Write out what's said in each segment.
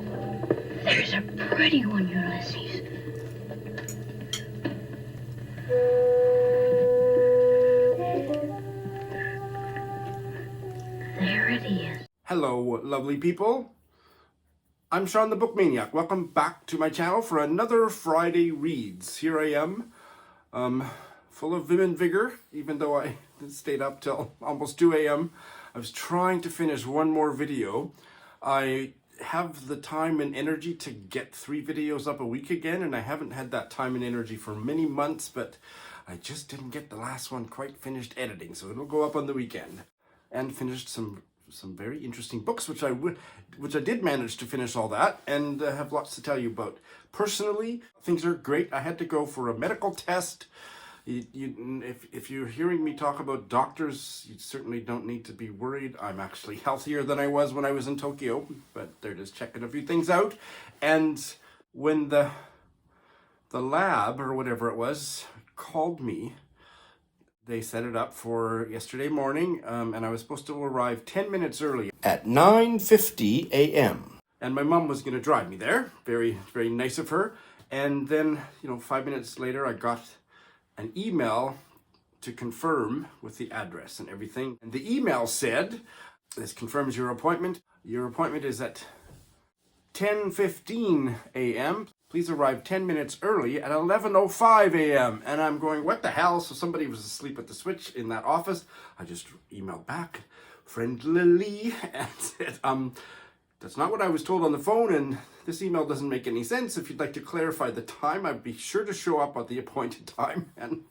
There's a pretty one, Ulysses. There it is. Hello, lovely people. I'm Sean the Book Maniac. Welcome back to my channel for another Friday Reads. Here I am, full of vim and vigor, even though I stayed up till almost 2 a.m. I was trying to finish one more video. I have the time and energy to get 3 videos up a week again, and I haven't had that time and energy for many months, but I just didn't get the last one quite finished editing, so it'll go up on the weekend. And finished some very interesting books, which I did manage to finish all that, and have lots to tell you about. Personally, things are great. I had to go for a medical test. If you're hearing me talk about doctors, you certainly don't need to be worried. I'm actually healthier than I was when I was in Tokyo, but they're just checking a few things out. And when the lab, or whatever it was, called me, they set it up for yesterday morning, and I was supposed to arrive 10 minutes early at 9:50 a.m. And my mom was going to drive me there. Very, very nice of her. And then, 5 minutes later, I got an email to confirm with the address and everything. And the email said, "This confirms your appointment. Your appointment is at 10:15 a.m. Please arrive 10 minutes early at 11:05 a.m. And I'm going, what the hell? So somebody was asleep at the switch in that office. I just emailed back friendlily and said, that's not what I was told on the phone, and this email doesn't make any sense. If you'd like to clarify the time, I'd be sure to show up at the appointed time. And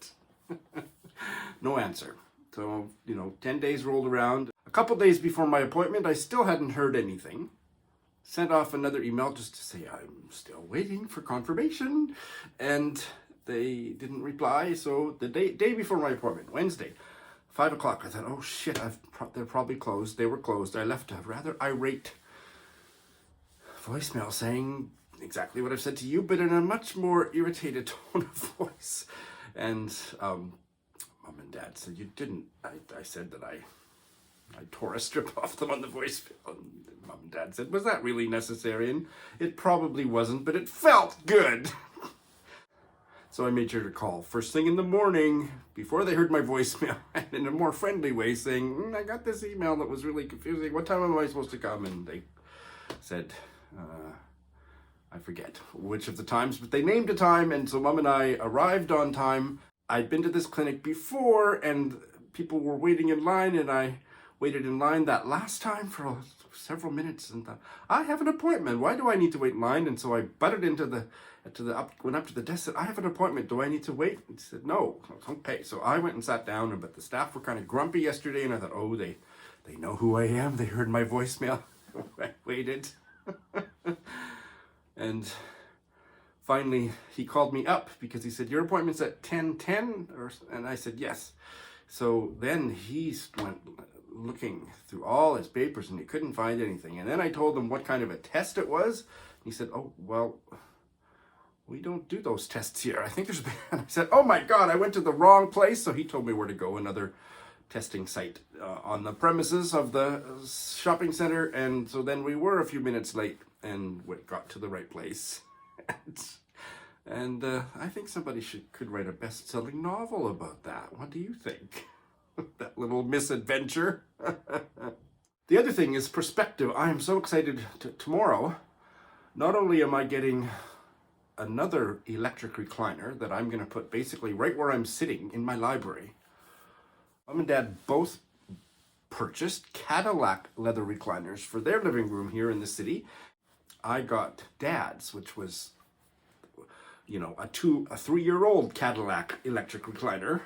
no answer. So, 10 days rolled around. A couple days before my appointment, I still hadn't heard anything. Sent off another email just to say I'm still waiting for confirmation, and they didn't reply. So the day before my appointment, Wednesday, 5 o'clock, I thought, oh shit, they're probably closed. They were closed. I left a rather irate voicemail saying exactly what I've said to you, but in a much more irritated tone of voice. And Mom and Dad said, you didn't. I said that I tore a strip off them on the voicemail. And Mom and Dad said, was that really necessary? And it probably wasn't, but it felt good. So I made sure to call first thing in the morning before they heard my voicemail, and in a more friendly way saying, I got this email that was really confusing. What time am I supposed to come? And they said, I forget which of the times, but they named a time, and so Mom and I arrived on time. I'd been to this clinic before, and people were waiting in line, and I waited in line that last time for several minutes and thought, I have an appointment. Why do I need to wait in line? And so I butted went up to the desk, said, I have an appointment. Do I need to wait? And he said, no. Okay. So I went and sat down, but the staff were kind of grumpy yesterday, and I thought, oh, they know who I am. They heard my voicemail. I waited. And finally, he called me up because he said, your appointment's at 10:10, and I said, yes. So then he went looking through all his papers, and he couldn't find anything. And then I told him what kind of a test it was. He said, oh, well, we don't do those tests here. I think there's and I said, oh my God, I went to the wrong place. So he told me where to go, another testing site on the premises of the shopping center. And so then we were a few minutes late and got to the right place. And I think somebody could write a best-selling novel about that. What do you think? That little misadventure. The other thing is perspective. I am so excited tomorrow. Not only am I getting another electric recliner that I'm going to put basically right where I'm sitting in my library. Mom and Dad both purchased Cadillac leather recliners for their living room here in the city. I got Dad's, which was, a 3-year-old Cadillac electric recliner.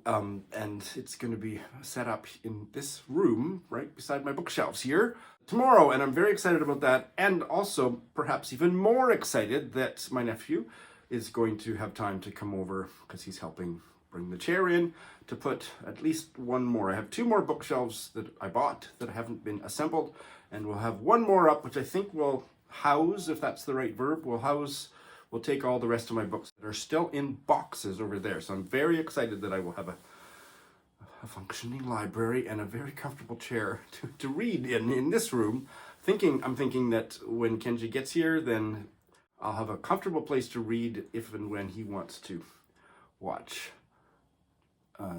And it's going to be set up in this room right beside my bookshelves here tomorrow, and I'm very excited about that, and also perhaps even more excited that my nephew is going to have time to come over because he's helping bring the chair in to put at least one more. I have 2 more bookshelves that I bought that haven't been assembled, and we'll have one more up, which I think will house, if that's the right verb, we'll take all the rest of my books that are still in boxes over there. So I'm very excited that I will have a functioning library and a very comfortable chair to read in this room I'm thinking that when Kenji gets here, then I'll have a comfortable place to read if and when he wants to watch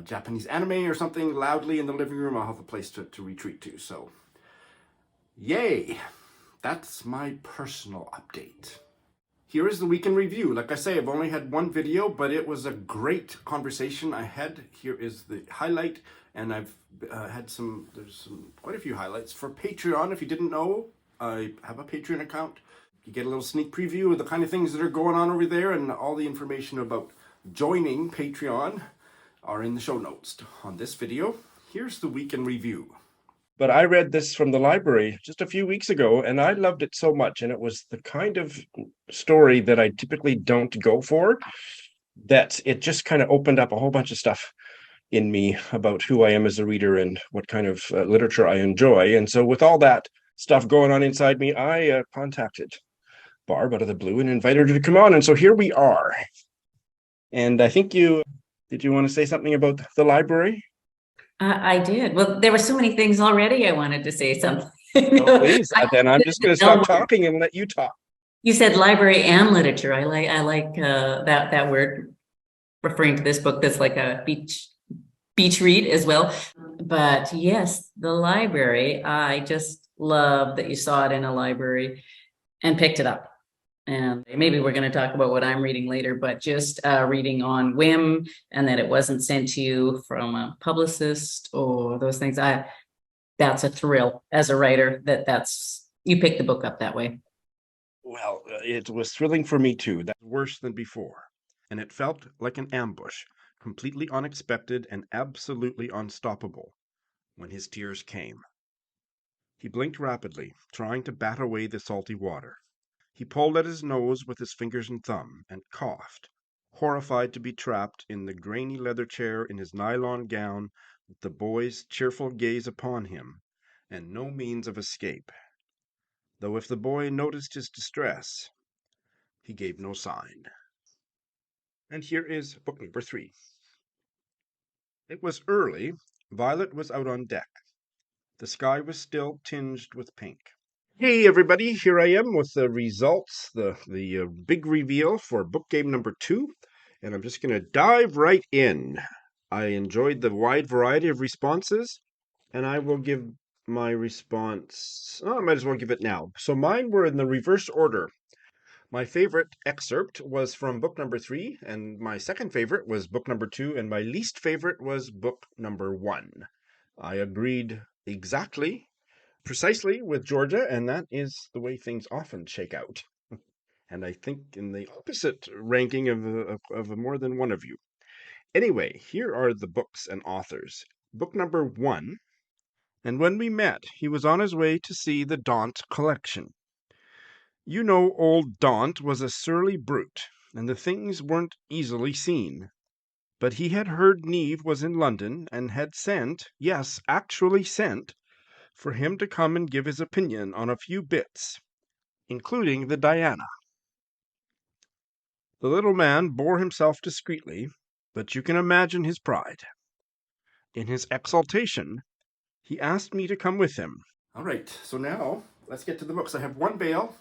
Japanese anime or something loudly in the living room. I'll have a place to retreat to. So, yay! That's my personal update. Here is the week in review. Like I say, I've only had one video, but it was a great conversation I had. Here is the highlight, and I've had there's quite a few highlights. For Patreon, if you didn't know, I have a Patreon account. You get a little sneak preview of the kind of things that are going on over there, and all the information about joining Patreon are in the show notes on this video. Here's the week in review. But I read this from the library just a few weeks ago, and I loved it so much. And it was the kind of story that I typically don't go for, that it just kind of opened up a whole bunch of stuff in me about who I am as a reader and what kind of literature I enjoy. And so with all that stuff going on inside me, I contacted Barb out of the blue and invited her to come on. And so here we are. And I think did you want to say something about the library? I did. Well, there were so many things already I wanted to say something. Oh, please. Then I'm just going to stop talking and let you talk. You said library and literature. I like that word, referring to this book that's like a beach read as well. But yes, the library, I just love that you saw it in a library and picked it up. And maybe we're going to talk about what I'm reading later, but just reading on whim, and that it wasn't sent to you from a publicist or those things. That's a thrill as a writer that's you picked the book up that way. Well, it was thrilling for me too. That's worse than before. And it felt like an ambush, completely unexpected and absolutely unstoppable, when his tears came. He blinked rapidly, trying to bat away the salty water. He pulled at his nose with his fingers and thumb, and coughed, horrified to be trapped in the grainy leather chair in his nylon gown, with the boy's cheerful gaze upon him, and no means of escape. Though if the boy noticed his distress, he gave no sign. And here is book number 3. It was early. Violet was out on deck. The sky was still tinged with pink. Hey everybody, here I am with the results, the big reveal for book game number 2, and I'm just going to dive right in. I enjoyed the wide variety of responses, and I will give my response, I might as well give it now. So mine were in the reverse order. My favorite excerpt was from book number 3, and my second favorite was book number 2, and my least favorite was book number 1. I agreed precisely with Georgia, and that is the way things often shake out. And I think in the opposite ranking of more than one of you. Anyway, here are the books and authors. Book number 1, and when we met, he was on his way to see the Daunt collection. You know, old Daunt was a surly brute, and the things weren't easily seen. But he had heard Neve was in London, and had sent, yes, actually sent, for him to come and give his opinion on a few bits, including the Diana. The little man bore himself discreetly, but you can imagine his pride. In his exultation, he asked me to come with him. All right, so now let's get to the books. I have 1 bale,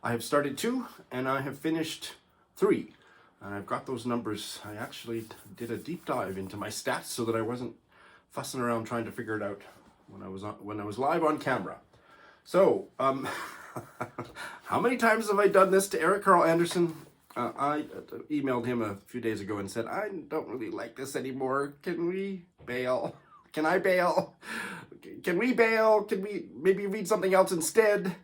I have started 2, and I have finished 3. And I've got those numbers. I actually did a deep dive into my stats so that I wasn't fussing around trying to figure it out when I was live on camera. So, how many times have I done this to Eric Carl Anderson? I emailed him a few days ago and said, I don't really like this anymore. Can we bail? Can I bail? Can we bail? Can we maybe read something else instead?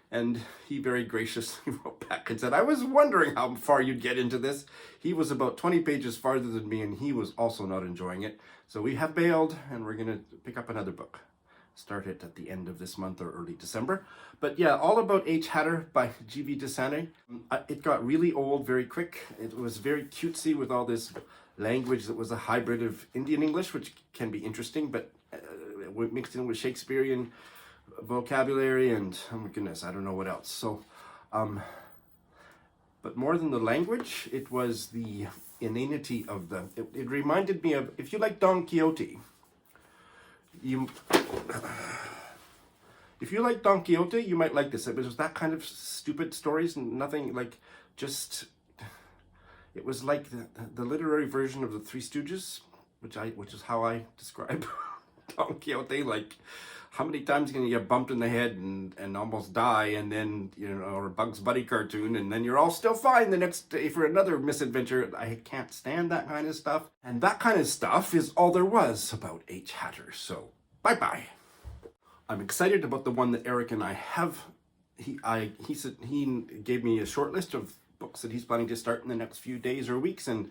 And he very graciously wrote back and said, I was wondering how far you'd get into this. He was about 20 pages farther than me, and he was also not enjoying it. So we have bailed, and we're going to pick up another book. Start it at the end of this month or early December. But yeah, All About H. Hatterr by G.V. Desani. It got really old very quick. It was very cutesy with all this language that was a hybrid of Indian English, which can be interesting, but mixed in with Shakespearean vocabulary and, oh my goodness, I don't know what else. So, but more than the language, it was the inanity of it reminded me of, if you like Don Quixote, you If you like Don Quixote, you might like this. It was that kind of stupid stories, nothing like just... It was like the literary version of the Three Stooges, which is how I describe Don Quixote. Like, how many times can you get bumped in the head and almost die, and then, you know, or a Bugs Bunny cartoon, and then you're all still fine the next day for another misadventure. I can't stand that kind of stuff. And that kind of stuff is all there was about H. Hatterr. So, bye-bye. I'm excited about the one that Eric and I have. He said he gave me a short list of books that he's planning to start in the next few days or weeks, and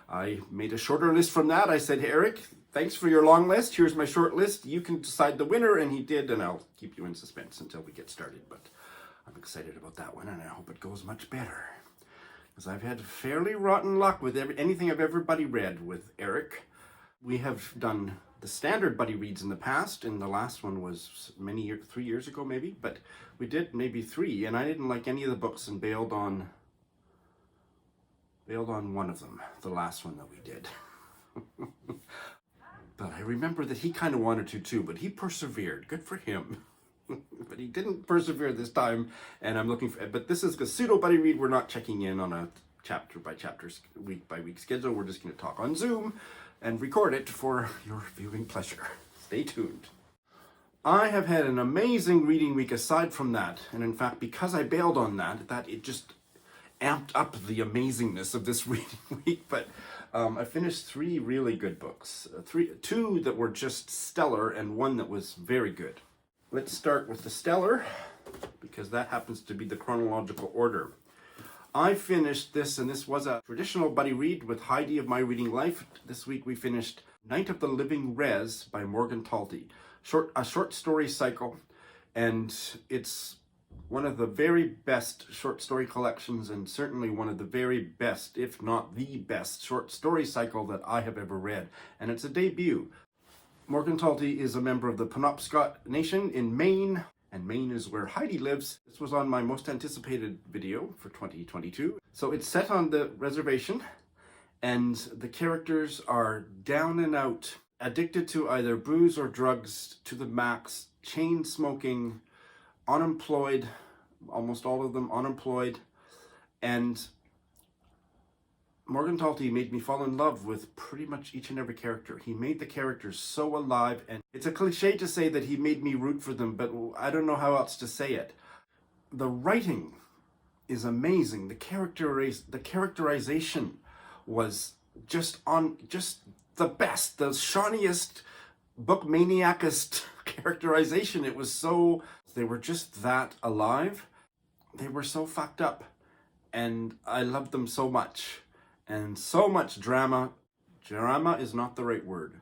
I made a shorter list from that. I said, hey, Eric, thanks for your long list. Here's my short list. You can decide the winner, and he did, and I'll keep you in suspense until we get started. But I'm excited about that one, and I hope it goes much better, because I've had fairly rotten luck with anything I've ever buddy read with Eric. We have done the standard buddy reads in the past, and the last one was 3 years ago maybe, but we did maybe 3, and I didn't like any of the books and bailed on one of them, the last one that we did. But I remember that he kind of wanted to too, but he persevered. Good for him. But he didn't persevere this time, and I'm looking for... But this is a pseudo buddy read. We're not checking in on a chapter by chapter, week by week schedule. We're just going to talk on Zoom and record it for your viewing pleasure. Stay tuned. I have had an amazing reading week aside from that, and in fact, because I bailed on that it just amped up the amazingness of this reading week. But I finished 3 really good books, 2 that were just stellar and 1 that was very good. Let's start with the stellar, because that happens to be the chronological order. I finished this, and this was a traditional buddy read with Heidi of My Reading Life. This week we finished Night of the Living Res by Morgan Talty, a short story cycle, and it's one of the very best short story collections, and certainly one of the very best, if not the best, short story cycle that I have ever read. And it's a debut. Morgan Talty is a member of the Penobscot Nation in Maine, and Maine is where Heidi lives. This was on my most anticipated video for 2022. So it's set on the reservation, and the characters are down and out, addicted to either booze or drugs to the max, chain smoking, unemployed, almost all of them unemployed, and Morgan Talty made me fall in love with pretty much each and every character. He made the characters so alive, and it's a cliche to say that he made me root for them, but I don't know how else to say it. The writing is amazing. The characterization was just the best, the shiniest, book maniacist characterization. It was so... They were just that alive. They were so fucked up. And I loved them so much. And so much drama. Drama is not the right word.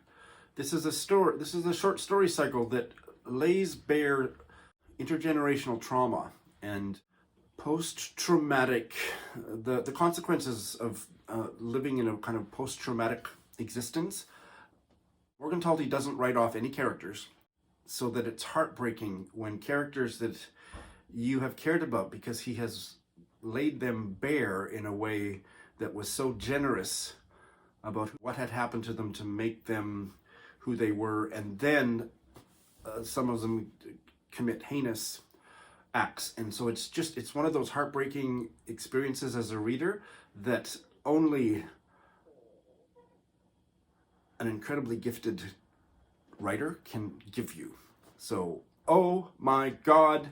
This is a short story cycle that lays bare intergenerational trauma and post-traumatic, the consequences of living in a kind of post-traumatic existence. Morgan Talty doesn't write off any characters, so that it's heartbreaking when characters that you have cared about, because he has laid them bare in a way that was so generous about what had happened to them to make them who they were, and then some of them commit heinous acts. And so it's one of those heartbreaking experiences as a reader that only an incredibly gifted writer can give you. So, oh my God,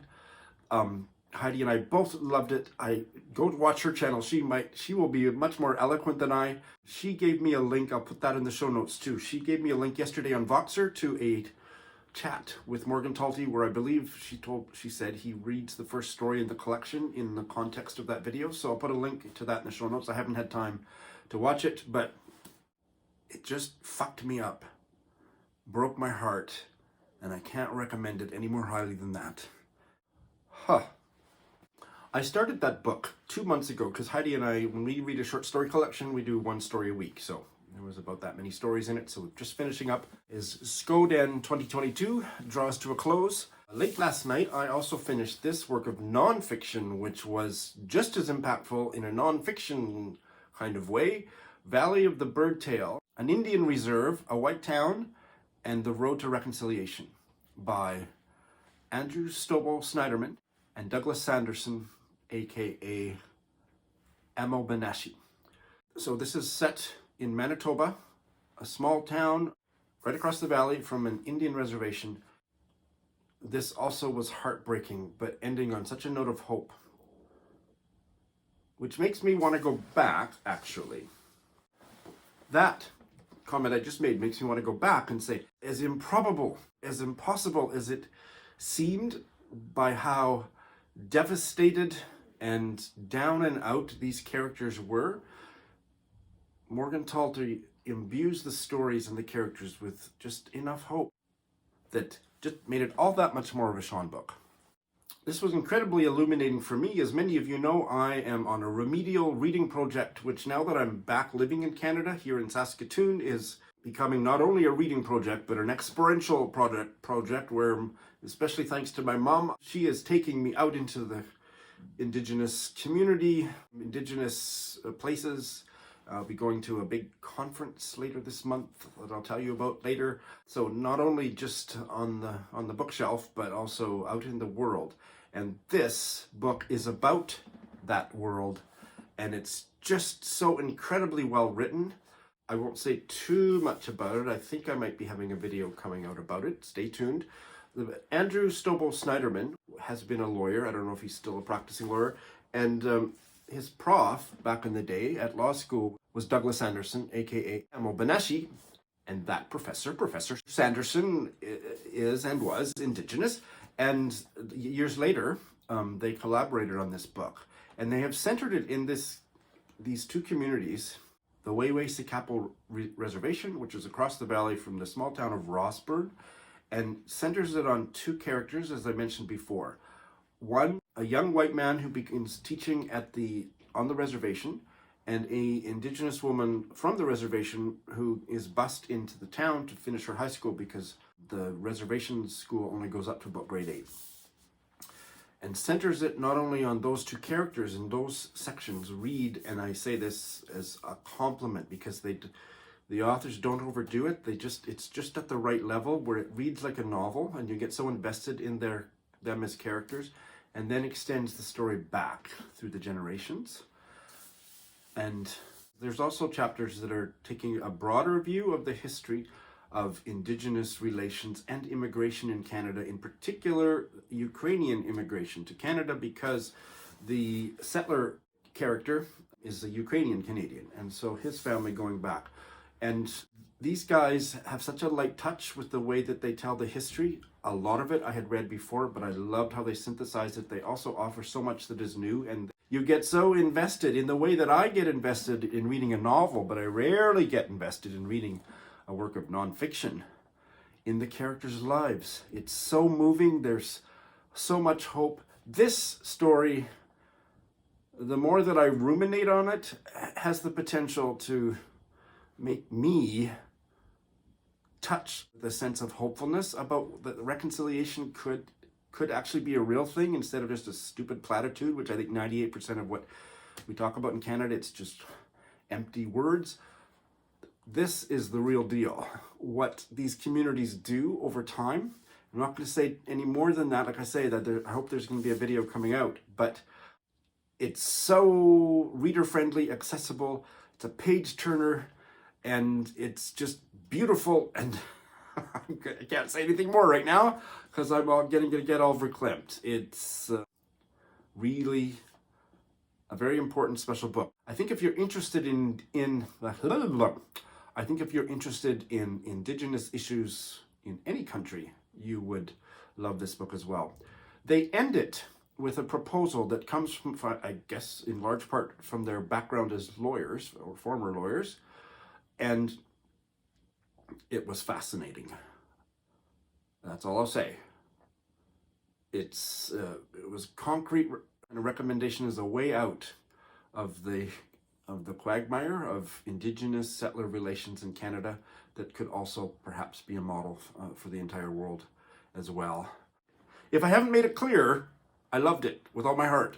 Heidi and I both loved it. I go to watch her channel. She will be much more eloquent than I. She gave me a link. I'll put that in the show notes too. She gave me a link yesterday on Voxer to a chat with Morgan Talty, where I believe she said he reads the first story in the collection in the context of that video. So I'll put a link to that in the show notes. I haven't had time to watch it, but it just fucked me up, broke my heart, and I can't recommend it any more highly than that. I started that book 2 months ago because Heidi and I, when we read a short story collection, we do 1 story a week. So there was about that many stories in it. So just finishing up is Skoden 2022 draws to a close. Late last night, I also finished this work of nonfiction, which was just as impactful in a nonfiction kind of way. Valley of the Birdtail, An Indian Reserve, A White Town, and The Road to Reconciliation by Andrew Stobo Sniderman and Douglas Sanderson, aka Amo Benashi. So this is set in Manitoba, a small town right across the valley from an Indian reservation. This also was heartbreaking, but ending on such a note of hope, which makes me want to go back, actually. That comment I just made makes me want to go back and say, as improbable, as impossible as it seemed by how devastated and down and out these characters were, Morgan Talty imbues the stories and the characters with just enough hope that just made it all that much more of a Sean book. This was incredibly illuminating for me. As many of you know, I am on a remedial reading project, which now that I'm back living in Canada, here in Saskatoon, is becoming not only a reading project, but an experiential project where, especially thanks to my mom, she is taking me out into the Indigenous community, Indigenous places. I'll be going to a big conference later this month that I'll tell you about later. So not only just on the bookshelf, but also out in the world. And this book is about that world, and it's just so incredibly well written. I won't say too much about it. I think I might be having a video coming out about it. Stay tuned. Andrew Stobo Sniderman has been a lawyer. I don't know if he's still a practicing lawyer. And his prof back in the day at law school was Douglas Sanderson, aka Amo Benashi, and that Professor Sanderson is and was Indigenous. And years later, they collaborated on this book, and they have centered it in these two communities, the Wayway-Sikapo Reservation, which is across the valley from the small town of Rossburg, and centers it on two characters, as I mentioned before. One, a young white man who begins teaching on the reservation, and a Indigenous woman from the reservation who is bused into the town to finish her high school because the reservation school only goes up to about grade 8. And centers it not only on those two characters in those sections. Read, and I say this as a compliment because the authors don't overdo it. It's just at the right level where it reads like a novel and you get so invested in them as characters, and then extends the story back through the generations. And there's also chapters that are taking a broader view of the history of Indigenous relations and immigration in Canada, in particular Ukrainian immigration to Canada, because the settler character is a Ukrainian Canadian, and so his family going back. And these guys have such a light touch with the way that they tell the history. A lot of it I had read before, but I loved how they synthesized it. They also offer so much that is new, and you get so invested in the way that I get invested in reading a novel, but I rarely get invested in reading a work of nonfiction, in the characters' lives. It's so moving. There's so much hope. This story, the more that I ruminate on it, has the potential to make me touch the sense of hopefulness about that reconciliation could actually be a real thing instead of just a stupid platitude, which I think 98% of what we talk about in Canada, it's just empty words. This is the real deal. What these communities do over time. I'm not going to say any more than that. Like I say, I hope there's going to be a video coming out, but it's so reader-friendly, accessible. It's a page-turner, and it's just beautiful. And I can't say anything more right now because I'm going to get all verklempt. It's really a very important, special book. I think if you're interested in Indigenous issues in any country, you would love this book as well. They end it with a proposal that comes from, I guess, in large part from their background as lawyers or former lawyers, and it was fascinating. That's all I'll say. It was concrete, and a recommendation is a way out of the quagmire of Indigenous settler relations in Canada that could also perhaps be a model for the entire world as well. If I haven't made it clear, I loved it with all my heart.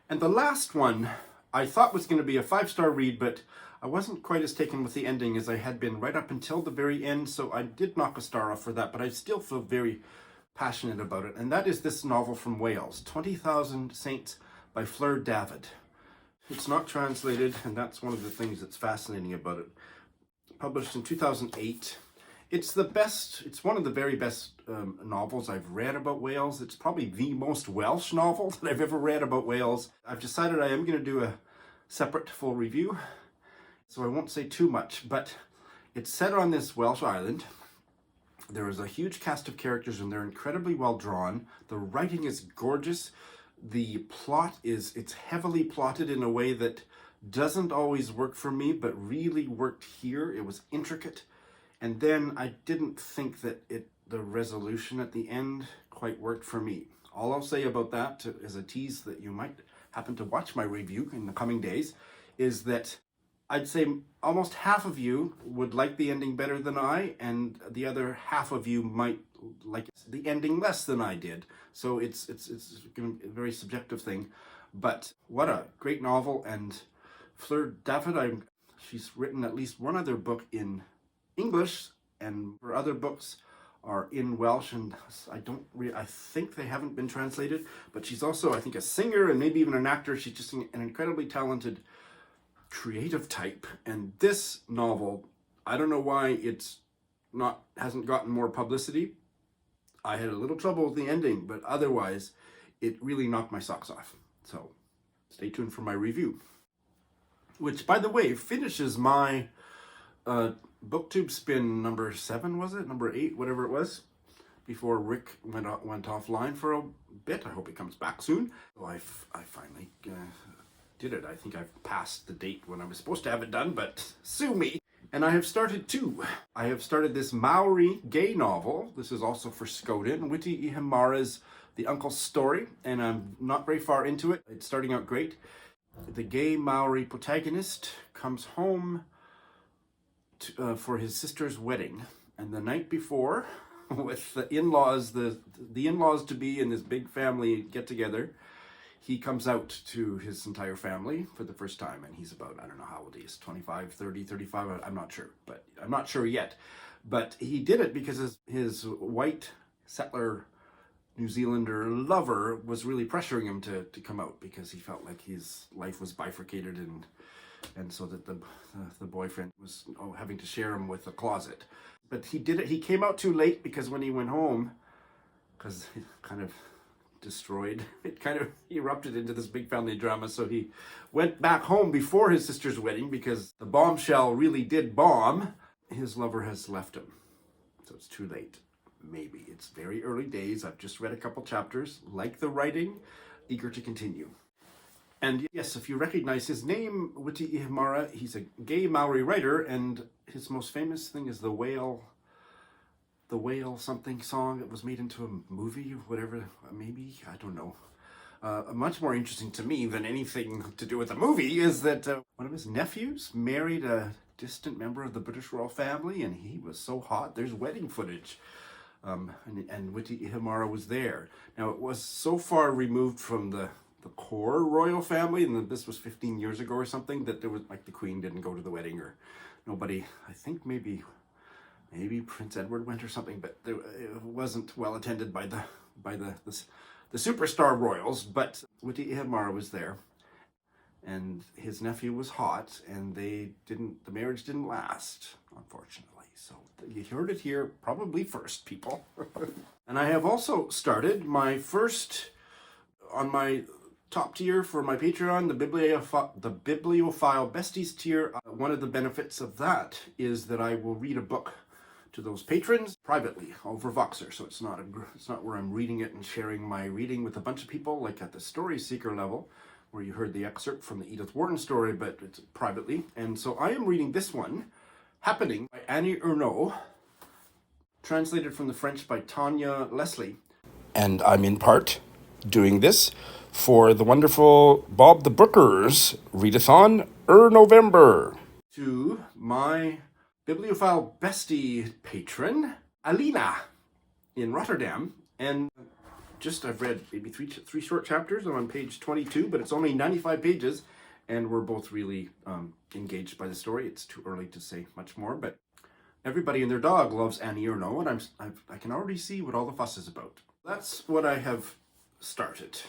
And the last one I thought was going to be a 5-star read, but I wasn't quite as taken with the ending as I had been right up until the very end, so I did knock a star off for that, but I still feel very passionate about it, and that is this novel from Wales, 20,000 Saints by Fflur Dafydd. It's not translated, and that's one of the things that's fascinating about it. Published in 2008. It's one of the very best novels I've read about Wales. It's probably the most Welsh novel that I've ever read about Wales. I've decided I am going to do a separate full review, so I won't say too much, but it's set on this Welsh island. There is a huge cast of characters and they're incredibly well drawn. The writing is gorgeous. The plot it's heavily plotted in a way that doesn't always work for me, but really worked here. It was intricate. And then I didn't think that the resolution at the end quite worked for me. All I'll say about that is a tease that you might happen to watch my review in the coming days, is that I'd say almost half of you would like the ending better than I, and the other half of you might like the ending less than I did. So it's going to be a very subjective thing. But what a great novel. And Fflur Dafydd, she's written at least one other book in English, and her other books are in Welsh, and I think they haven't been translated, but she's also, I think, a singer and maybe even an actor. She's just an incredibly talented creative type. And this novel, I don't know why hasn't gotten more publicity. I had a little trouble with the ending, but otherwise it really knocked my socks off. So stay tuned for my review, which, by the way, finishes my booktube spin number 7, was it? Number 8, whatever it was, before Rick went offline for a bit. I hope he comes back soon. So I finally did it. I think I've passed the date when I was supposed to have it done, but sue me. And I have started 2. I have started this Maori gay novel. This is also for Skoden, Witi Ihimaera's The Uncle's Story, and I'm not very far into it. It's starting out great. The gay Maori protagonist comes home for his sister's wedding, and the night before, with the in-laws, the in-laws to be in this big family get-together, he comes out to his entire family for the first time, and he's about, I don't know how old he is, 25, 30, 35, I'm not sure, but I'm not sure yet. But he did it because his white settler New Zealander lover was really pressuring him to come out, because he felt like his life was bifurcated, and so that the boyfriend was having to share him with a closet. But he did it. He came out too late, because when he went home, because he kind of destroyed, it kind of erupted into this big family drama. So he went back home before his sister's wedding, because the bombshell really did bomb. His lover has left him, so it's too late. Maybe. It's very early days. I've just read a couple chapters. Like the writing, eager to continue. And yes, if you recognize his name, Witi Ihimaera, he's a gay Maori writer, and his most famous thing is the whale something song that was made into a movie, whatever, maybe, I don't know. Much more interesting to me than anything to do with the movie is that one of his nephews married a distant member of the British royal family, and he was so hot. There's wedding footage. And Witi Ihimaera was there. Now, it was so far removed from the core royal family, and this was 15 years ago or something, that there was, like, the Queen didn't go to the wedding, or nobody, I think maybe Prince Edward went or something, but it wasn't well attended by the superstar royals. But Witi Ihimaera was there, and his nephew was hot, and the marriage didn't last, unfortunately. So you heard it here probably first, people. And I have also started my first, on my top tier for my Patreon, the Bibliophile Besties tier. One of the benefits of that is that I will read a book to those patrons privately over Voxer. So it's not where I'm reading it and sharing my reading with a bunch of people, like at the Story Seeker level, where you heard the excerpt from the Edith Wharton story, but it's privately. And so I am reading this one, Happening, by Ernaux, translated from the French by Tanya Leslie. And I'm in part doing this for the wonderful Bob the Brookers readathon November. To my Bibliophile Bestie patron, Alina, in Rotterdam. And I've read maybe three short chapters. I'm on page 22, but it's only 95 pages. And we're both really engaged by the story. It's too early to say much more, but everybody and their dog loves Annie Ernaux, and I can already see what all the fuss is about. That's what I have started.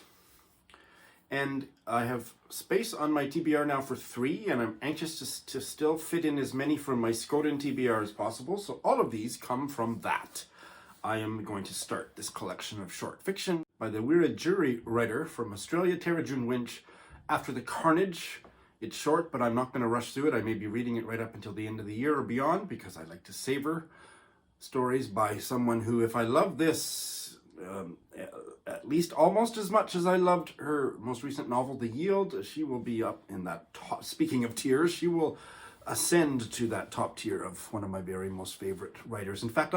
And I have space on my TBR now for 3, and I'm anxious to still fit in as many from my Skoden TBR as possible. So all of these come from that. I am going to start this collection of short fiction by the Wiradjuri writer from Australia, Tarajun Winch, after the Carnage. It's short, but I'm not going to rush through it. I may be reading it right up until the end of the year or beyond, because I like to savor stories by someone who, if I love this at least almost as much as I loved her most recent novel, The Yield, she will be up in that top. Speaking of tiers, she will ascend to that top tier of one of my very most favorite writers. In fact,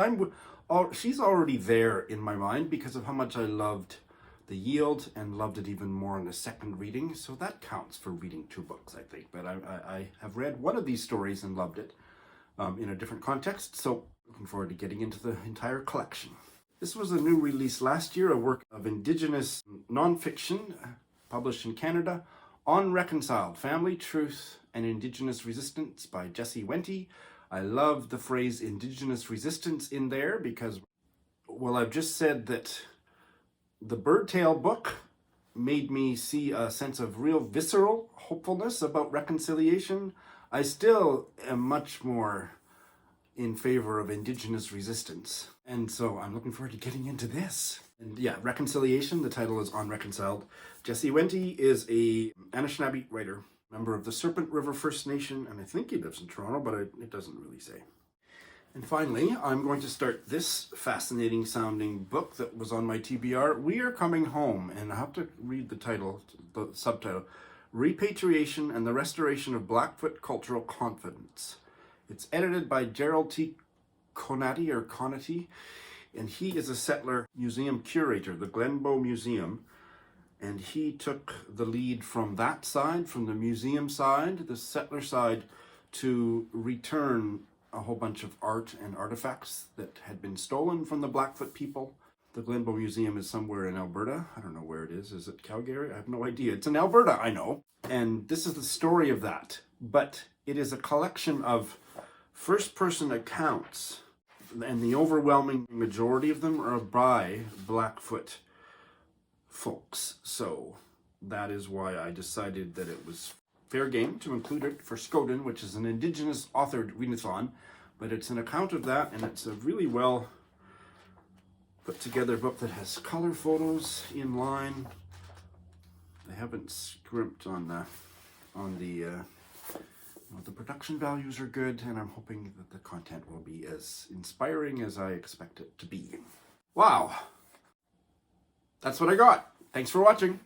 she's already there in my mind because of how much I loved The Yield and loved it even more in a second reading. So that counts for reading 2 books, I think. But I have read one of these stories and loved it in a different context. So looking forward to getting into the entire collection. This was a new release last year, a work of Indigenous nonfiction published in Canada, Unreconciled, Family, Truth, and Indigenous Resistance by Jesse Wente. I love the phrase Indigenous Resistance in there because, well, I've just said that the Birdtail book made me see a sense of real visceral hopefulness about reconciliation. I still am much more in favor of Indigenous resistance. And so I'm looking forward to getting into this. And yeah, Reconciliation, the title is Unreconciled. Jesse Wente is a Anishinaabe writer, member of the Serpent River First Nation, and I think he lives in Toronto, but it doesn't really say. And finally, I'm going to start this fascinating sounding book that was on my TBR, We Are Coming Home, and I have to read the title, the subtitle, Repatriation and the Restoration of Blackfoot Cultural Confidence. It's edited by Gerald Conaty, and he is a settler museum curator, the Glenbow Museum, and he took the lead from that side, from the museum side, the settler side, to return a whole bunch of art and artifacts that had been stolen from the Blackfoot people. The Glenbow Museum is somewhere in Alberta. I don't know where it is. Is it Calgary? I have no idea. It's in Alberta, I know. And this is the story of that. But it is a collection of first-person accounts, and the overwhelming majority of them are by Blackfoot folks. So that is why I decided that it was fair game to include it for Skoden, which is an Indigenous authored readathon, but it's an account of that, and it's a really well put together book that has color photos in line. They haven't scrimped on the production values are good, and I'm hoping that the content will be as inspiring as I expect it to be. Wow. That's what I got. Thanks for watching.